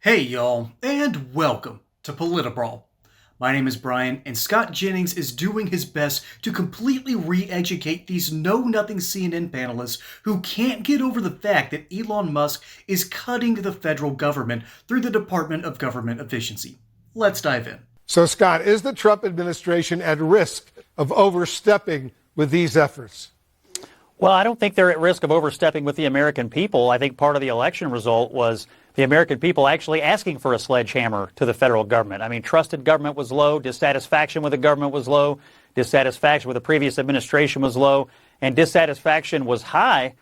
Hey y'all, and welcome to Politibrawl. My name is Brian, and Scott Jennings is doing his best to completely re-educate these know-nothing CNN panelists who can't get over the fact that Elon Musk is cutting the federal government through the Department of Government Efficiency. Let's dive in. So, Scott, is the Trump administration at risk of overstepping with these efforts? Well, I don't think they're at risk of overstepping with the American people. I think part of the election result was the American people actually asking for a sledgehammer to the federal government. I mean, trust in government was low, dissatisfaction with the government was low, dissatisfaction with the previous administration was low, and dissatisfaction was high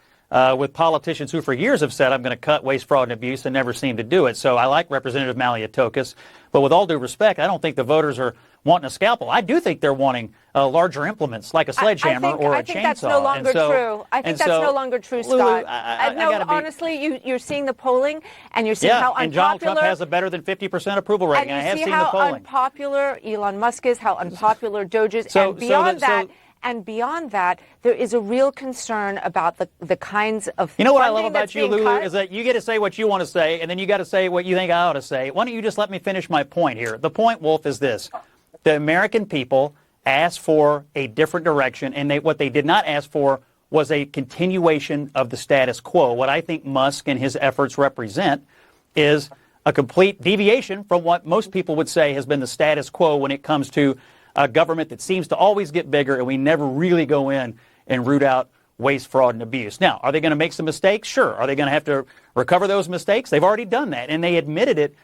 with politicians who for years have said, I'm going to cut waste, fraud, and abuse, and never seem to do it. So I like Representative Maliatokas, but with all due respect, I don't think the voters are wanting a scalpel. I do think they're wanting larger implements like a sledgehammer or a chainsaw. I think that's no longer true. I think that's no longer true, Scott. Lulu, honestly, you're seeing the polling, and you're seeing how unpopular. And Donald Trump has a better than 50% approval rating. And I have see seen the polling. how unpopular Elon Musk is, how unpopular Doge is, and beyond that, there is a real concern about the kinds of You know what I love about you, Lulu, is that you get to say what you want to say, and then you got to say what you think I ought to say. Why don't you just let me finish my point here? The point, Wolf, is this. The American people asked for a different direction, and what they did not ask for was a continuation of the status quo. What I think Musk and his efforts represent is a complete deviation from what most people would say has been the status quo when it comes to a government that seems to always get bigger, and we never really go in and root out waste, fraud, and abuse. Now, are they going to make some mistakes? Sure. Are they going to have to recover those mistakes? They've already done that, and they admitted it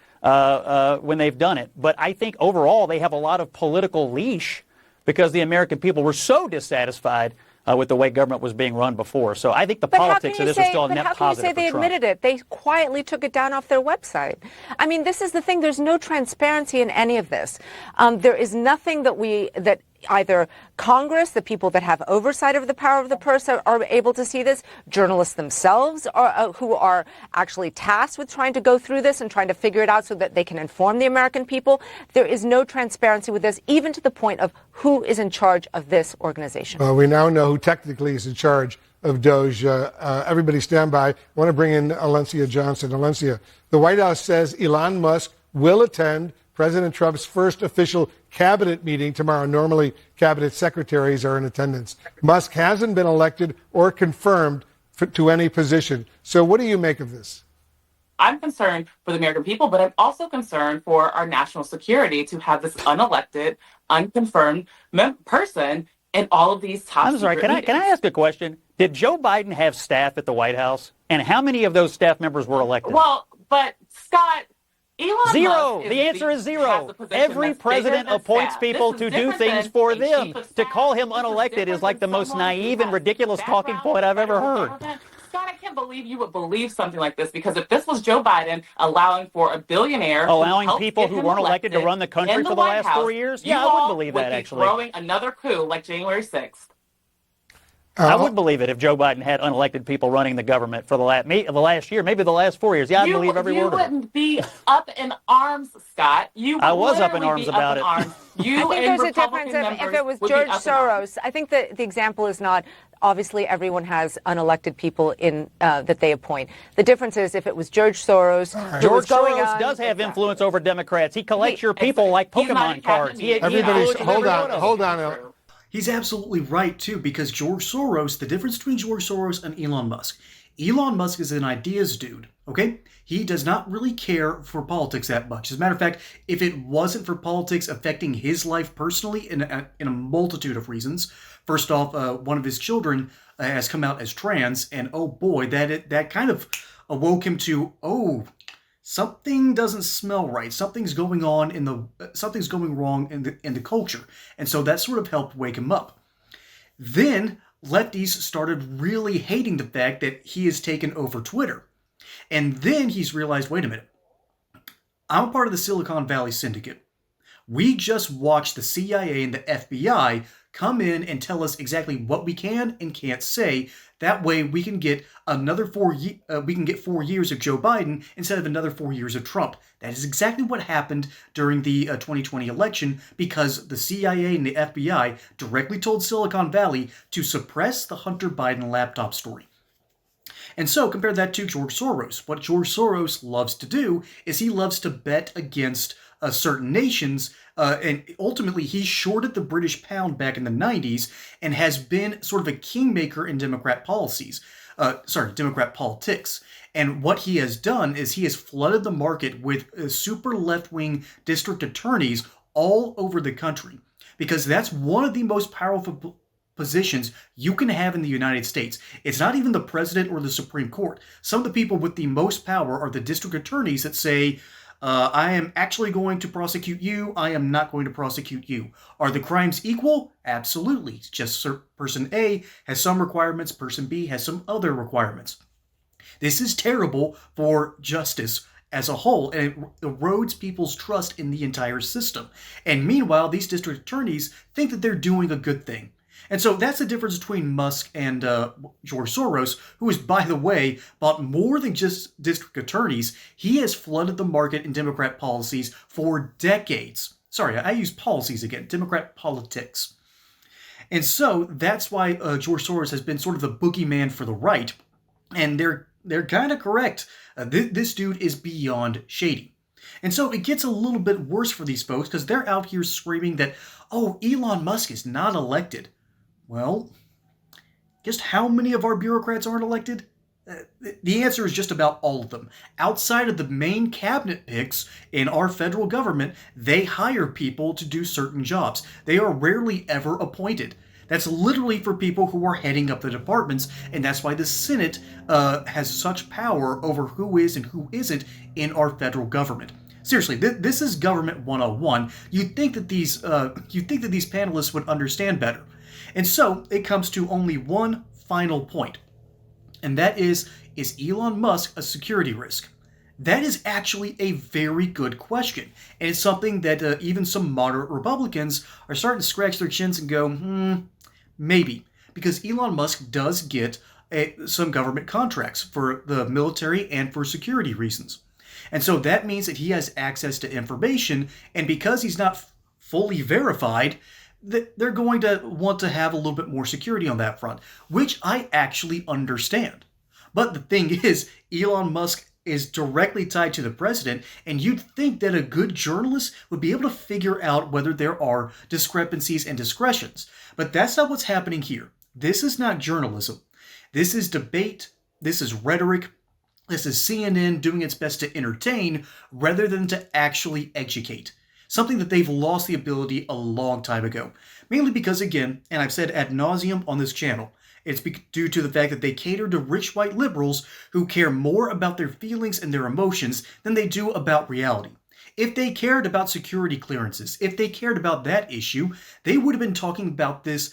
when they've done it. But I think overall they have a lot of political leash because the American people were so dissatisfied with the way government was being run before. So I think the politics of this are still a net positive for Trump. How can you say they admitted it? They quietly took it down off their website. I mean, this is the thing. There's no transparency in any of this. There is nothing that either Congress, the people that have oversight of the power of the purse, are able to see this. Journalists themselves who are actually tasked with trying to go through this and trying to figure it out so that they can inform the American people. There is no transparency with this, even to the point of who is in charge of this organization. Well, we now know who technically is in charge of Doge. Everybody stand by. I want to bring in Alencia Johnson. Alencia, the White House says Elon Musk will attend President Trump's first official cabinet meeting tomorrow. Normally, cabinet secretaries are in attendance. Musk hasn't been elected or confirmed to any position. So what do you make of this? I'm concerned for the American people, but I'm also concerned for our national security to have this unelected, unconfirmed person in all of these top I'm sorry, can I ask a question? Did Joe Biden have staff at the White House? And how many of those staff members were elected? Well, but Scott, Elon zero. Musk The answer is zero. Every president appoints people to do things for them. To call him unelected is like the most naive and ridiculous talking point I've ever heard. Scott, I can't believe you would believe something like this, because if this was Joe Biden allowing for a billionaire allowing people who weren't elected to run the country for the last 4 years, yeah, I would believe that, actually. Throwing another coup like January 6th. I would believe it if Joe Biden had unelected people running the government for the last year, maybe the last 4 years. Yeah, I believe every word of it. You wouldn't be up in arms, Scott. I was up in arms about it. I think there's a difference if it was George Soros. I think the example is not, obviously everyone has unelected people in that they appoint. The difference is if it was George Soros. George Soros does have influence over Democrats. He collects your people like Pokemon cards. Hold on. He's absolutely right, too, because George Soros, the difference between George Soros and Elon Musk. Elon Musk is an ideas dude, okay? He does not really care for politics that much. As a matter of fact, if it wasn't for politics affecting his life personally in a multitude of reasons, first off, one of his children has come out as trans, and oh boy, that kind of awoke him to, something doesn't smell right. Something's going wrong in the culture. And so that sort of helped wake him up. Then lefties started really hating the fact that he has taken over Twitter. And then he's realized, wait a minute, I'm a part of the Silicon Valley syndicate. We just watched the CIA and the FBI come in and tell us exactly what we can and can't say. That way we can get another 4 years of Joe Biden instead of another 4 years of Trump. That is exactly what happened during the 2020 election, because the CIA and the FBI directly told Silicon Valley to suppress the Hunter Biden laptop story. And so compare that to George Soros. What George Soros loves to do is he loves to bet against certain nations, and ultimately he shorted the British pound back in the 90s and has been sort of a kingmaker in Democrat policies. Democrat politics. And what he has done is he has flooded the market with super left-wing district attorneys all over the country, because that's one of the most powerful positions you can have in the United States. It's not even the president or the Supreme Court. Some of the people with the most power are the district attorneys that say, I am actually going to prosecute you. I am not going to prosecute you. Are the crimes equal? Absolutely. It's just person A has some requirements, person B has some other requirements. This is terrible for justice as a whole, and it erodes people's trust in the entire system. And meanwhile, these district attorneys think that they're doing a good thing. And so that's the difference between Musk and George Soros, who has, by the way, bought more than just district attorneys. He has flooded the market in Democrat policies for decades. Sorry, I use policies again, Democrat politics. And so that's why George Soros has been sort of the boogeyman for the right. And they're kind of correct. This dude is beyond shady. And so it gets a little bit worse for these folks because they're out here screaming that, oh, Elon Musk is not elected. Well, just how many of our bureaucrats aren't elected? The answer is just about all of them. Outside of the main cabinet picks in our federal government, they hire people to do certain jobs. They are rarely ever appointed. That's literally for people who are heading up the departments, and that's why the Senate has such power over who is and who isn't in our federal government. Seriously, this is government 101. You'd think that these panelists would understand better. And so it comes to only one final point, and that is Elon Musk a security risk? That is actually a very good question, and it's something that even some moderate Republicans are starting to scratch their chins and go, maybe, because Elon Musk does get some government contracts for the military and for security reasons. And so that means that he has access to information, and because he's not fully verified, they're going to want to have a little bit more security on that front, which I actually understand. But the thing is, Elon Musk is directly tied to the president, and you'd think that a good journalist would be able to figure out whether there are discrepancies and discretions. But that's not what's happening here. This is not journalism. This is debate. This is rhetoric. This is CNN doing its best to entertain rather than to actually educate. Something that they've lost the ability a long time ago. Mainly because, again, and I've said ad nauseum on this channel, it's due to the fact that they cater to rich white liberals who care more about their feelings and their emotions than they do about reality. If they cared about security clearances, if they cared about that issue, they would have been talking about this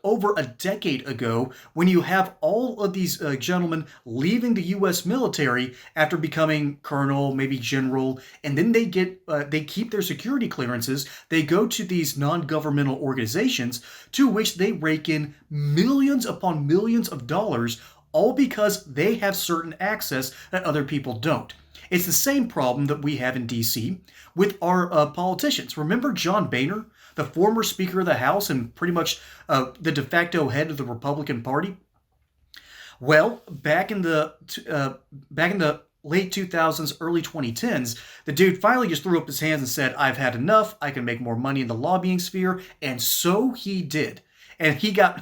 over a decade ago, when you have all of these gentlemen leaving the U.S. military after becoming colonel, maybe general, and then they keep their security clearances. They go to these non-governmental organizations to which they rake in millions upon millions of dollars, all because they have certain access that other people don't. It's the same problem that we have in D.C. with our politicians. Remember John Boehner, the former Speaker of the House and pretty much the de facto head of the Republican Party? Well, back in the late 2000s, early 2010s, the dude finally just threw up his hands and said, I've had enough, I can make more money in the lobbying sphere, and so he did. And he got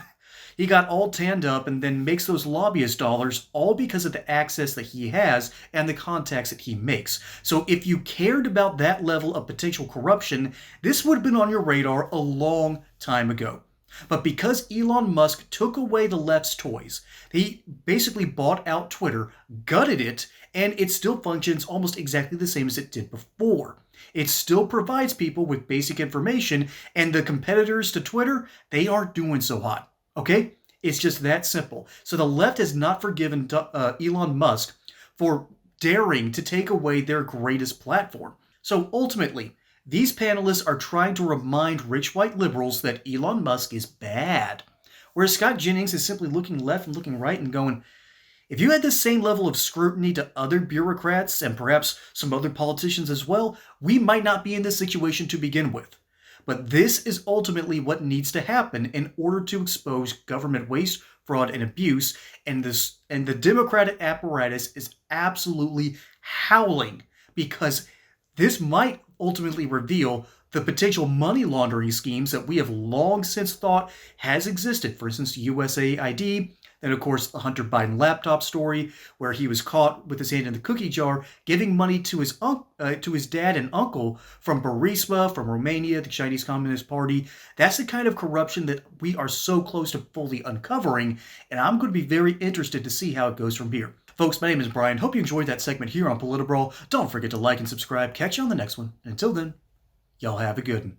all tanned up and then makes those lobbyist dollars all because of the access that he has and the contacts that he makes. So if you cared about that level of potential corruption, this would have been on your radar a long time ago. But because Elon Musk took away the left's toys, he basically bought out Twitter, gutted it, and it still functions almost exactly the same as it did before. It still provides people with basic information, and the competitors to Twitter, they aren't doing so hot. Okay? It's just that simple. So the left has not forgiven Elon Musk for daring to take away their greatest platform. So ultimately, these panelists are trying to remind rich white liberals that Elon Musk is bad. Whereas Scott Jennings is simply looking left and looking right and going, if you had the same level of scrutiny to other bureaucrats and perhaps some other politicians as well, we might not be in this situation to begin with. But this is ultimately what needs to happen in order to expose government waste, fraud, and abuse. And the Democratic apparatus is absolutely howling because this might ultimately reveal the potential money laundering schemes that we have long since thought has existed. For instance, USAID, and of course the Hunter Biden laptop story, where he was caught with his hand in the cookie jar, giving money to his dad and uncle from Burisma, from Romania, the Chinese Communist Party. That's the kind of corruption that we are so close to fully uncovering, and I'm going to be very interested to see how it goes from here. Folks, my name is Brian. Hope you enjoyed that segment here on Politibrawl. Don't forget to like and subscribe. Catch you on the next one. And until then, y'all have a good one.